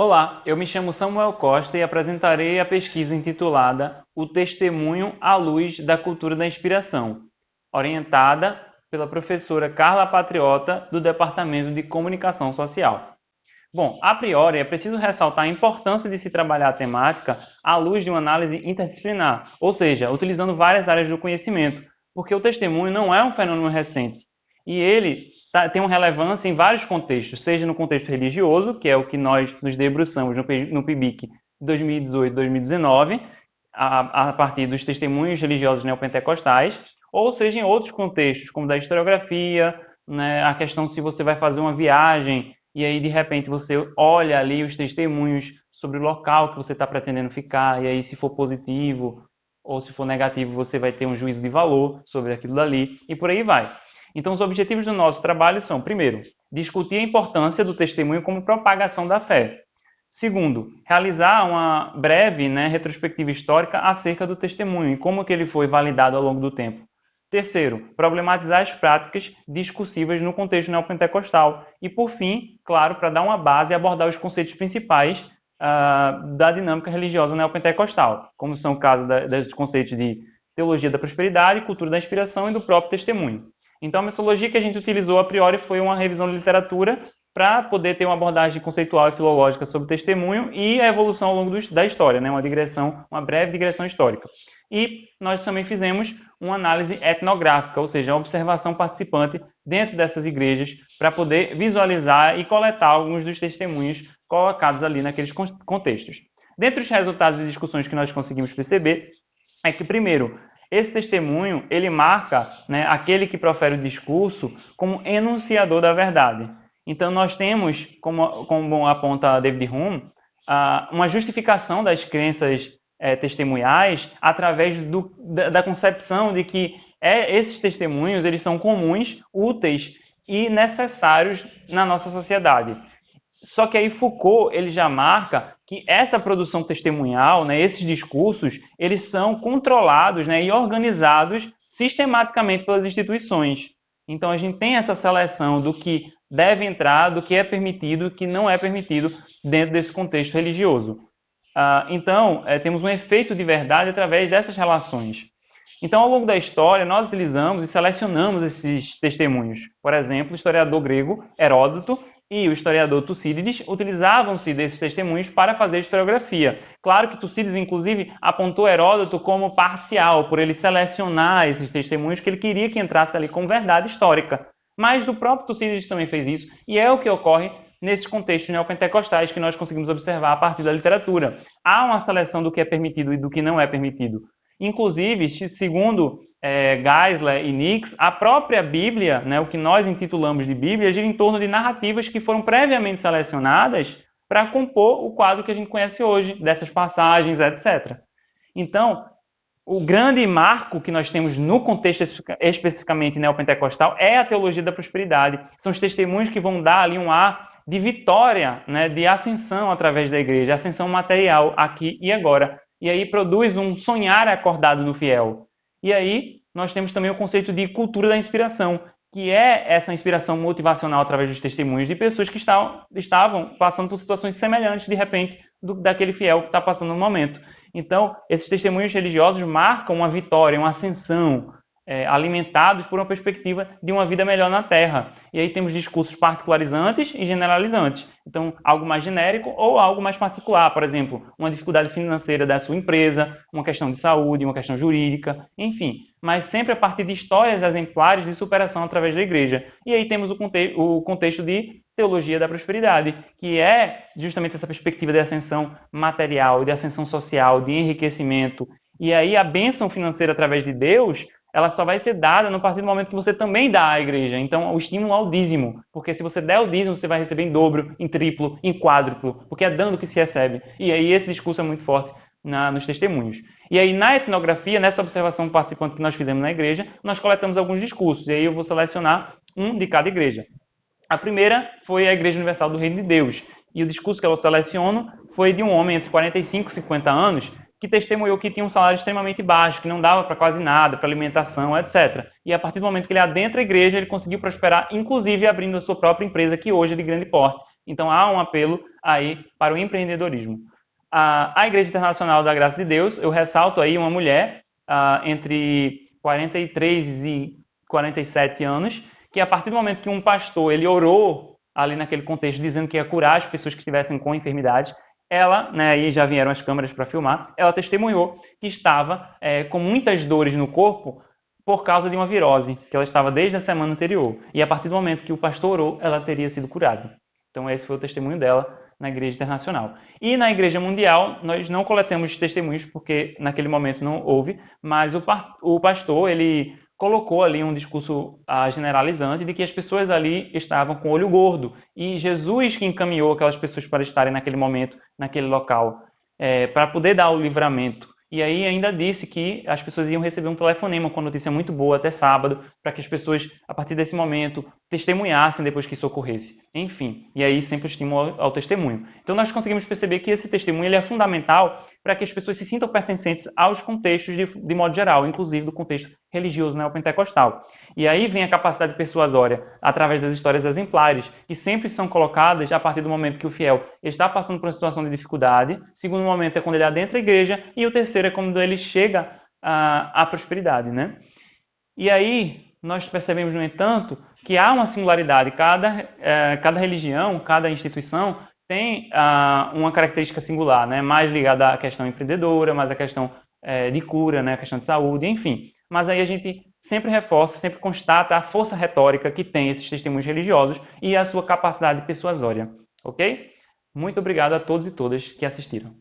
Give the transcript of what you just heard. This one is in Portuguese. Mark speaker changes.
Speaker 1: Olá, eu me chamo Samuel Costa e apresentarei a pesquisa intitulada O Testemunho à Luz da Cultura da Inspiração, orientada pela professora Carla Patriota, do Departamento de Comunicação Social. Bom, a priori, é preciso ressaltar a importância de se trabalhar a temática à luz de uma análise interdisciplinar, ou seja, utilizando várias áreas do conhecimento, porque o testemunho não é um fenômeno recente. E ele tem uma relevância em vários contextos, seja no contexto religioso, que é o que nós nos debruçamos no PIBIC 2018-2019, a partir dos testemunhos religiosos neopentecostais, ou seja em outros contextos, como da historiografia, né, a questão se você vai fazer uma viagem e aí de repente você olha ali os testemunhos sobre o local que você está pretendendo ficar, e aí se for positivo ou se for negativo, você vai ter um juízo de valor sobre aquilo dali, e por aí vai. Então, os objetivos do nosso trabalho são, primeiro, discutir a importância do testemunho como propagação da fé. Segundo, realizar uma breve retrospectiva histórica acerca do testemunho e como que ele foi validado ao longo do tempo. Terceiro, problematizar as práticas discursivas no contexto neopentecostal. E, por fim, claro, para dar uma base, abordar os conceitos principais da dinâmica religiosa neopentecostal, como são o caso dos conceitos de teologia da prosperidade, cultura da inspiração e do próprio testemunho. Então, a metodologia que a gente utilizou a priori foi uma revisão de literatura para poder ter uma abordagem conceitual e filológica sobre o testemunho e a evolução ao longo da história, né? Uma breve digressão histórica. E nós também fizemos uma análise etnográfica, ou seja, uma observação participante dentro dessas igrejas para poder visualizar e coletar alguns dos testemunhos colocados ali naqueles contextos. Dentre os resultados e discussões que nós conseguimos perceber é que, primeiro, esse testemunho, ele marca aquele que profere o discurso como enunciador da verdade. Então, nós temos, como aponta David Hume, uma justificação das crenças testemunhais através da concepção de que esses testemunhos eles são comuns, úteis e necessários na nossa sociedade. Só que aí Foucault ele já marca que essa produção testemunhal, esses discursos, eles são controlados e organizados sistematicamente pelas instituições. Então a gente tem essa seleção do que deve entrar, do que é permitido e do que não é permitido dentro desse contexto religioso. Então, temos um efeito de verdade através dessas relações. Então, ao longo da história, nós utilizamos e selecionamos esses testemunhos. Por exemplo, o historiador grego Heródoto e o historiador Tucídides utilizavam-se desses testemunhos para fazer historiografia. Claro que Tucídides, inclusive, apontou Heródoto como parcial, por ele selecionar esses testemunhos que ele queria que entrasse ali como verdade histórica. Mas o próprio Tucídides também fez isso, e é o que ocorre nesses contextos neopentecostais que nós conseguimos observar a partir da literatura. Há uma seleção do que é permitido e do que não é permitido. Inclusive, segundo Geisler e Nix, a própria Bíblia, o que nós intitulamos de Bíblia, gira em torno de narrativas que foram previamente selecionadas para compor o quadro que a gente conhece hoje, dessas passagens, etc. Então, o grande marco que nós temos no contexto especificamente neopentecostal é a teologia da prosperidade. São os testemunhos que vão dar ali um ar de vitória, de ascensão através da igreja, ascensão material aqui e agora. E aí produz um sonhar acordado no fiel. E aí nós temos também o conceito de cultura da inspiração, que é essa inspiração motivacional através dos testemunhos de pessoas que estavam passando por situações semelhantes, de repente, daquele fiel que está passando no momento. Então, esses testemunhos religiosos marcam uma vitória, uma ascensão, alimentados por uma perspectiva de uma vida melhor na Terra. E aí temos discursos particularizantes e generalizantes. Então, algo mais genérico ou algo mais particular. Por exemplo, uma dificuldade financeira da sua empresa, uma questão de saúde, uma questão jurídica, enfim. Mas sempre a partir de histórias exemplares de superação através da igreja. E aí temos o contexto de teologia da prosperidade, que é justamente essa perspectiva de ascensão material, de ascensão social, de enriquecimento. E aí a bênção financeira através de Deus, ela só vai ser dada no partir do momento que você também dá à igreja. Então, o estímulo ao dízimo. Porque se você der o dízimo, você vai receber em dobro, em triplo, em quádruplo. Porque é dando que se recebe. E aí esse discurso é muito forte nos testemunhos. E aí, na etnografia, nessa observação participante que nós fizemos na igreja, nós coletamos alguns discursos. E aí eu vou selecionar um de cada igreja. A primeira foi a Igreja Universal do Reino de Deus. E o discurso que eu seleciono foi de um homem entre 45 e 50 anos que testemunhou que tinha um salário extremamente baixo, que não dava para quase nada, para alimentação, etc. E a partir do momento que ele adentra a igreja, ele conseguiu prosperar, inclusive abrindo a sua própria empresa, que hoje é de grande porte, Então há um apelo aí para o empreendedorismo. A Igreja Internacional da Graça de Deus, eu ressalto aí uma mulher entre 43 e 47 anos, que a partir do momento que um pastor ele orou ali naquele contexto, dizendo que ia curar as pessoas que estivessem com enfermidades, ela, né, aí já vieram as câmeras para filmar, ela testemunhou que estava com muitas dores no corpo por causa de uma virose, que ela estava desde a semana anterior. E a partir do momento que o pastor orou, ela teria sido curada. Então esse foi o testemunho dela na Igreja Internacional. E na Igreja Mundial, nós não coletamos testemunhos, porque naquele momento não houve, mas o pastor, ele colocou ali um discurso generalizante de que as pessoas ali estavam com o olho gordo. E Jesus que encaminhou aquelas pessoas para estarem naquele momento, naquele local, para poder dar o livramento. E aí ainda disse que as pessoas iam receber um telefonema com notícia muito boa até sábado, para que as pessoas, a partir desse momento, testemunhassem depois que isso ocorresse. Enfim, e aí sempre estímulo ao testemunho. Então nós conseguimos perceber que esse testemunho ele é fundamental para que as pessoas se sintam pertencentes aos contextos de modo geral, inclusive do contexto religioso neopentecostal. E aí vem a capacidade persuasória, através das histórias exemplares, que sempre são colocadas a partir do momento que o fiel está passando por uma situação de dificuldade. Segundo momento é quando ele adentra a igreja, e o terceiro é quando ele chega à prosperidade, né? E aí nós percebemos, no entanto, que há uma singularidade. Cada religião, cada instituição tem uma característica singular, né? Mais ligada à questão empreendedora, mais à questão de cura, né? A questão de saúde, enfim. Mas aí a gente sempre reforça, sempre constata a força retórica que tem esses testemunhos religiosos e a sua capacidade persuasória, ok? Muito obrigado a todos e todas que assistiram.